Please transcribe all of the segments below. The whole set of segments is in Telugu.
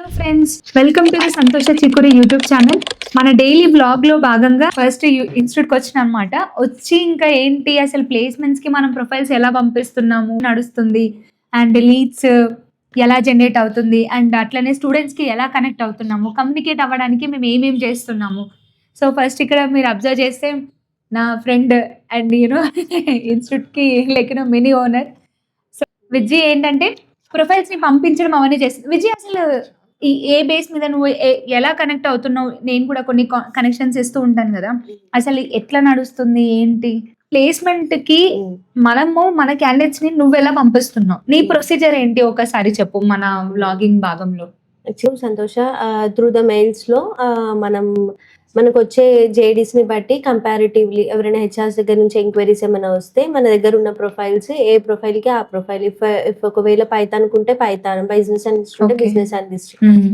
Hello friends, welcome to the సంతోష చిక్కురి యూట్యూబ్ ఛానల్. మన డైలీ బ్లాగ్ లో భాగంగా ఫస్ట్ ఇన్స్టిట్యూట్కి వచ్చిన అనమాట. వచ్చి ఇంకా ఏంటి అసలు ప్లేస్మెంట్స్ కి మనం ప్రొఫైల్స్ ఎలా పంపిస్తున్నాము నడుస్తుంది, అండ్ లీడ్స్ ఎలా జనరేట్ అవుతుంది, అండ్ అట్లనే స్టూడెంట్స్ కి ఎలా కనెక్ట్ అవుతున్నాము, కమ్యూనికేట్ అవ్వడానికి మేము ఏమేమి చేస్తున్నాము. సో ఫస్ట్ ఇక్కడ మీరు అబ్జర్వ్ చేస్తే నా ఫ్రెండ్ అండ్ ఇన్స్టిట్యూట్ కి మినీ ఓనర్. సో విజయ్ ఏంటంటే ప్రొఫైల్స్ ని పంపించడం అవన్నీ చేస్తుంది. విజయ్ అసలు ఏ బేస్ మీద నువ్వు ఎలా కనెక్ట్ అవుతున్నావు? నేను కూడా కొన్ని కనెక్షన్స్ ఇస్తూ ఉంటాను కదా, అసలు ఎట్లా నడుస్తుంది ఏంటి ప్లేస్మెంట్ కి మనము మన క్యాండిడేట్స్ ని నువ్వు ఎలా పంపిస్తున్నావు? నీ ప్రొసీజర్ ఏంటి ఒకసారి చెప్పు మన వ్లాగింగ్ భాగంలో. యాక్చువల్ సంతోష త్రూ ద మెయిల్స్ లో మనకు వచ్చే జేడీస్ ని బట్టి కంపారిటివ్లీ ఎవరైనా హెచ్ఆర్స్ దగ్గర నుంచి ఎంక్వైరీస్ ఏమైనా వస్తే మన దగ్గర ఉన్న ప్రొఫైల్స్ ఏ ప్రొఫైల్ కి ఆ ప్రొఫైల్, ఇఫ్ ఒకవేళ పైథాన్ కుంటే పైథాన్, బిజినెస్ అనలిస్ట్ ఉంటే బిజినెస్ అనలిస్ట్,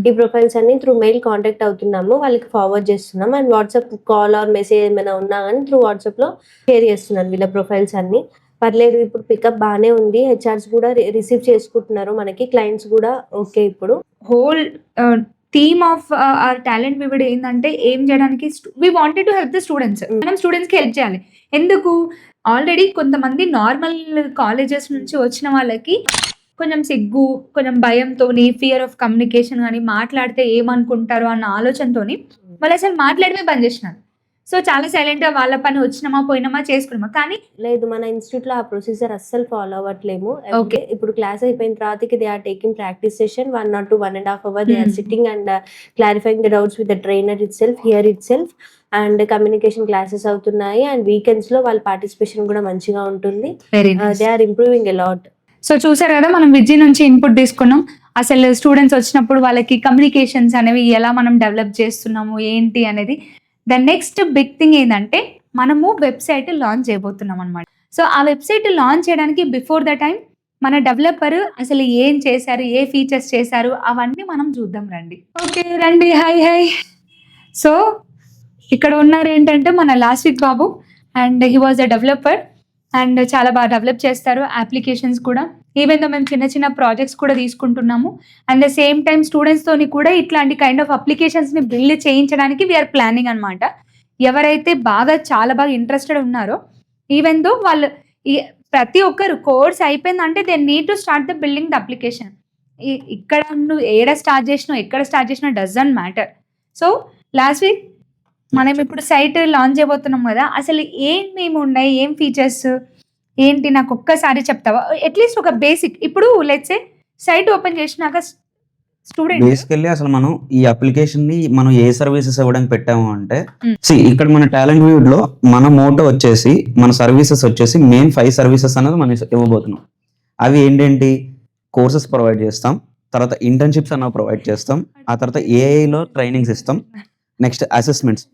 ఈ ప్రొఫైల్స్ అన్ని త్రూ మెయిల్ కాంటాక్ట్ అవుతున్నాము, వాళ్ళకి ఫార్వర్డ్ చేస్తున్నాం. And WhatsApp call or message ఏమైనా ఉన్నా కానీ త్రూ వాట్సాప్ లో షేర్ చేస్తున్నాను వీళ్ళ ప్రొఫైల్స్ అన్ని. పర్లేదు, ఇప్పుడు పికప్ బాగానే ఉంది, హెచ్ఆర్స్ కూడా రిసీవ్ చేసుకుంటున్నారు, మనకి క్లయింట్స్ కూడా ఓకే. ఇప్పుడు whole theme of our talent vivid ఏంటంటే ఏం చేయడానికి we wanted to help the students. మనం స్టూడెంట్స్ కి హెల్ప్ చేయాలి. ఎందుకు? ఆల్రెడీ కొంతమంది నార్మల్ కాలేజెస్ నుంచి వచ్చిన వాళ్ళకి కొంచెం సిగ్గు, కొంచెం భయంతోని, ఫియర్ ఆఫ్ కమ్యూనికేషన్ కానీ, మాట్లాడితే ఏమనుకుంటారు అన్న ఆలోచనతోని వాళ్ళు అసలు మాట్లాడమే బంద్ చేసినారు. సో చాలా సైలెంట్ గా వాళ్ళ పని వచ్చినామా పోయినామా చేసుకున్నామా. కానీ లేదు, మన ఇన్స్టిట్యూట్ లో ఆ ప్రొసీజర్ అస్సలు ఫాలో అవ్వట్లేము. Okay. ఇప్పుడు క్లాస్ అయిపోయిన తర్వాత they are taking practice session 1 or 1.5 hours. They are sitting and clarifying the doubts with the trainer itself, here itself. And communication classes అవుతున్నాయి, అండ్ వీకెండ్స్ లో వాళ్ళ పార్టిసిపేషన్ కూడా మంచిగా ఉంటుంది. They are improving a lot. So చూసారు కదా, మనం విజయ్ నుంచి ఇన్పుట్ తీసుకున్నాం. అసలు స్టూడెంట్స్ వచ్చినప్పుడు వాళ్ళకి కమ్యూనికేషన్స్ అనేవి ఎలా మనం డెవలప్ చేస్తున్నాము ఏంటి అనేది. ద నెక్స్ట్ బిగ్ థింగ్ ఏంటంటే మనము వెబ్సైట్ లాంచ్ చేయబోతున్నాం అనమాట. సో ఆ వెబ్సైట్ లాంచ్ చేయడానికి బిఫోర్ ద టైం మన డెవలపర్ అసలు ఏం చేశారు, ఏ ఫీచర్స్ చేశారు అవన్నీ మనం చూద్దాం రండి. ఓకే రండి, హాయ్ హాయ్. సో ఇక్కడ ఉన్నారు ఏంటంటే మన last week Babu, and he was a developer and చాలా బాగా డెవలప్ చేస్తారు అప్లికేషన్స్ కూడా. ఈవెన్ దో మేము చిన్న చిన్న ప్రాజెక్ట్స్ కూడా తీసుకుంటున్నాము. And the same time students తోని కూడా ఇట్లాంటి కైండ్ ఆఫ్ అప్లికేషన్స్ ని బిల్డ్ చేయించడానికి వీఆర్ ప్లానింగ్ అనమాట. ఎవరైతే చాలా బాగా ఇంట్రెస్టెడ్ ఉన్నారో, ఈవెన్ దో వాళ్ళు ప్రతి ఒక్కరు కోర్స్ అయిపోయిందంటే they need to start the building the application. ఇక్కడ నువ్వు ఎక్కడ స్టార్ట్ చేసినా doesn't matter. So last week మనం ఇప్పుడు సైట్ లాంచ్ చేయబోతున్నాం కదా, అసలు ఏమేమి ఉన్నాయి, ఏం ఫీచర్స్ ఏంటి నాకు ఒక్కసారి చెప్తావా? అట్లీస్ట్ ఒక బేసిక్. ఇప్పుడు లెట్స్ సే సైట్ ఓపెన్ చేసినాక స్టూడెంట్ బేసికల్లీ అసలు మనం ఈ అప్లికేషన్ ని మనం ఏ సర్వీసెస్ ఇవ్వడానికి పెట్టాము అంటే, ఇక్కడ మన టాలెంట్ వ్యూడ్ లో మన మోటో వచ్చేసి, మన సర్వీసెస్ వచ్చేసి మెయిన్ 5 సర్వీసెస్ అనేది మనం ఇవ్వబోతున్నాం. అవి ఏంటంటి? కోర్సెస్ ప్రొవైడ్ చేస్తాం, తర్వాత ఇంటర్న్షిప్స్ అన్నవి ప్రొవైడ్ చేస్తాం, ఆ తర్వాత ఏఐలో ట్రైనింగ్స్ ఇస్తాం, నెక్స్ట్ అసెస్మెంట్స్.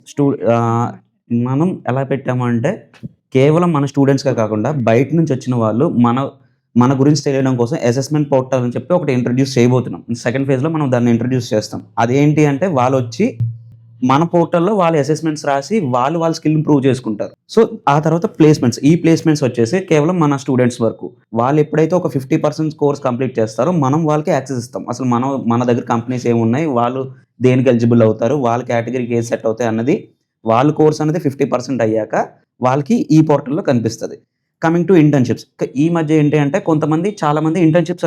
మనం ఎలా పెట్టామంటే కేవలం మన స్టూడెంట్స్గా కాకుండా బయట నుంచి వచ్చిన వాళ్ళు మన గురించి తెలియడం కోసం అసెస్మెంట్ పోర్టల్ అని చెప్పి ఒకటి ఇంట్రడ్యూస్ చేయబోతున్నాం. సెకండ్ ఫేజ్లో మనం దాన్ని ఇంట్రడ్యూస్ చేస్తాం. అదేంటి అంటే వాళ్ళు వచ్చి మన పోర్టల్లో వాళ్ళు అసెస్మెంట్స్ రాసి వాళ్ళ స్కిల్ ఇంప్రూవ్ చేసుకుంటారు. సో ఆ తర్వాత ప్లేస్మెంట్స్. ఈ ప్లేస్మెంట్స్ వచ్చేసి కేవలం మన స్టూడెంట్స్ వరకు. వాళ్ళు ఎప్పుడైతే ఒక 50% కోర్స్ కంప్లీట్ చేస్తారో మనం వాళ్ళకి యాక్సెస్ ఇస్తాం. అసలు మన దగ్గర కంపెనీస్ ఏమున్నాయి, వాళ్ళు దేనికి ఎలిజిబుల్ అవుతారు, వాళ్ళ కేటగిరీకి ఏది సెట్ అవుతాయి అన్నది, వాళ్ళ కోర్స్ అనేది 50% అయ్యాక వాళ్ళకి ఈ పోర్టల్లో కనిపిస్తుంది. కమింగ్ టు ఇంటర్న్షిప్స్, ఈ మధ్య ఏంటి అంటే చాలామంది ఇంటర్న్షిప్స్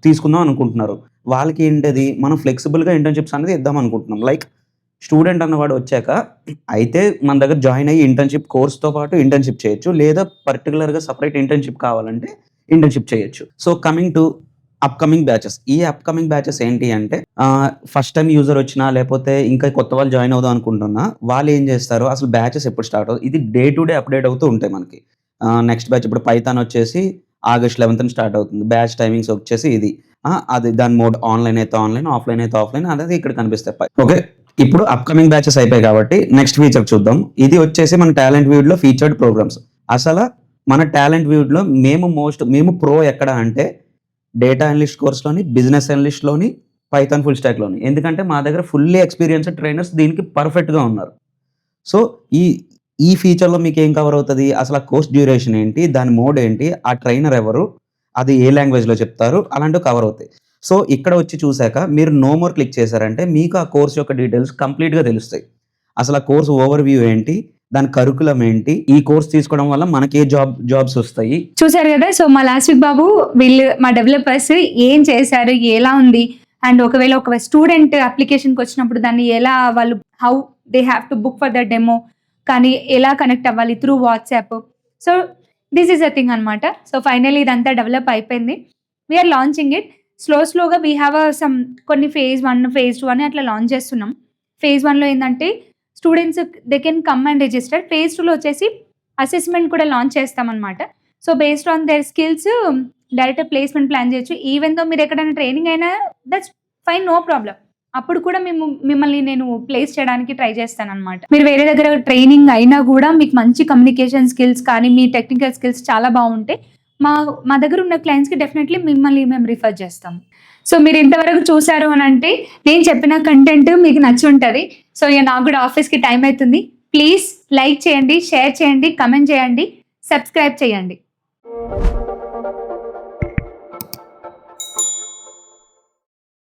తీసుకుందాం అనుకుంటున్నారు. వాళ్ళకి ఏంటది, మనం ఫ్లెక్సిబుల్గా ఇంటర్న్షిప్స్ అనేది ఇద్దాం అనుకుంటున్నాం. లైక్ స్టూడెంట్ అన్నవాడు వచ్చాక అయితే మన దగ్గర జాయిన్ అయ్యి ఇంటర్న్షిప్ కోర్స్తో పాటు ఇంటర్న్షిప్ చేయొచ్చు, లేదా పర్టికులర్గా సపరేట్ ఇంటర్న్షిప్ కావాలంటే ఇంటర్న్షిప్ చేయొచ్చు. So coming to upcoming batches. ఈ అప్కమింగ్ బ్యాచెస్ ఏంటి అంటే, ఫస్ట్ టైం యూజర్ వచ్చినా లేకపోతే ఇంకా కొత్త వాళ్ళు జాయిన్ అవుదాం అనుకుంటున్నా వాళ్ళు ఏం చేస్తారు, అసలు బ్యాచెస్ ఎప్పుడు స్టార్ట్ అవుతుంది, ఇది డే టు డే అప్డేట్ అవుతూ ఉంటాయి మనకి. నెక్స్ట్ బ్యాచ్ ఇప్పుడు పైథాన్ వచ్చేసి August 11th స్టార్ట్ అవుతుంది. బ్యాచ్ టైమింగ్స్ వచ్చేసి ఇది, అది దాని మోడ్ ఆన్లైన్ అయితే ఆన్లైన్, ఆఫ్లైన్ అయితే ఆఫ్లైన్, అనేది ఇక్కడ కనిపిస్తాయి. ఓకే, ఇప్పుడు అప్కమింగ్ బ్యాచెస్ అయిపోయాయి కాబట్టి నెక్స్ట్ ఫీచర్ చూద్దాం. ఇది వచ్చేసి మన టాలెంట్ వ్యూడ్ లో ఫీచర్డ్ ప్రోగ్రామ్స్. అసలు మన టాలెంట్ వ్యూడ్ లో మేము ప్రో ఎక్కడ అంటే డేటా అనలిస్ట్ కోర్స్లోని, బిజినెస్ అనలిస్ట్లోని, పైథాన్ ఫుల్ స్టాక్లోని. ఎందుకంటే మా దగ్గర ఫుల్లీ ఎక్స్పీరియన్స్డ్ ట్రైనర్స్ దీనికి పర్ఫెక్ట్గా ఉన్నారు. సో ఈ ఫీచర్లో మీకు ఏం కవర్ అవుతుంది, అసలు ఆ కోర్స్ డ్యూరేషన్ ఏంటి, దాని మోడ్ ఏంటి, ఆ ట్రైనర్ ఎవరు, అది ఏ లాంగ్వేజ్లో చెప్తారు, అలాంటివి కవర్ అవుతాయి. సో ఇక్కడ వచ్చి చూసాక మీరు నో మోర్ క్లిక్ చేశారంటే మీకు ఆ కోర్స్ యొక్క డీటెయిల్స్ కంప్లీట్గా తెలుస్తాయి. అసలు ఆ కోర్స్ ఓవర్ వ్యూ ఏంటి, దాని కరికులం ఏంటి, ఈ కోర్స్ తీసుకోవడం వల్ల మనకి ఏ జాబ్స్ వస్తాయి. చూసారు కదా. సో మా లాస్ట్ వీక్ బాబు వీళ్ళు మా డెవలపర్స్ ఏం చేశారు, ఎలా ఉంది, అండ్ ఒకవేళ ఒక స్టూడెంట్ అప్లికేషన్కి వచ్చినప్పుడు దాన్ని ఎలా వాళ్ళు how they have to book for the demo, కానీ ఎలా కనెక్ట్ అవ్వాలి through WhatsApp. So this is a thing అనమాట. సో ఫైనల్లీ ఇదంతా డెవలప్ అయిపోయింది. వీఆర్ లాంచింగ్ ఇట్ స్లోగా. వీ హ్యావ్ సమ్ కొన్ని phase 1 phase 2 అని అట్లా లాంచ్ చేస్తున్నాం. phase 1లో ఏంటంటే students they can come and register. phase 2లో వచ్చేసి అసెస్మెంట్ కూడా లాంచ్ చేస్తామన్నమాట. So based on their skills direct placement plan చేయొచ్చు. ఈవెన్ దో మీరు ఎక్కడైనా ట్రైనింగ్ అయినా దట్స్ ఫైన్, నో ప్రాబ్లం. అప్పుడు కూడా మిమ్మల్ని నేను ప్లేస్ చేయడానికి ట్రై చేస్తాను అనమాట. మీరు వేరే దగ్గర ట్రైనింగ్ అయినా కూడా మీకు మంచి కమ్యూనికేషన్ స్కిల్స్ కానీ మీ టెక్నికల్ స్కిల్స్ చాలా బాగుంటే మా దగ్గర ఉన్న క్లయింట్స్కి డెఫినెట్లీ మిమ్మల్ని మేము రిఫర్ చేస్తాం. సో మీరు ఇంతవరకు చూసారు అని అంటే నేను చెప్పిన కంటెంట్ మీకు నచ్చి ఉంటుంది. సో ఇక నాకు కూడా ఆఫీస్కి టైం అవుతుంది. ప్లీజ్ లైక్ చేయండి, షేర్ చేయండి, కమెంట్ చేయండి, సబ్స్క్రైబ్ చేయండి.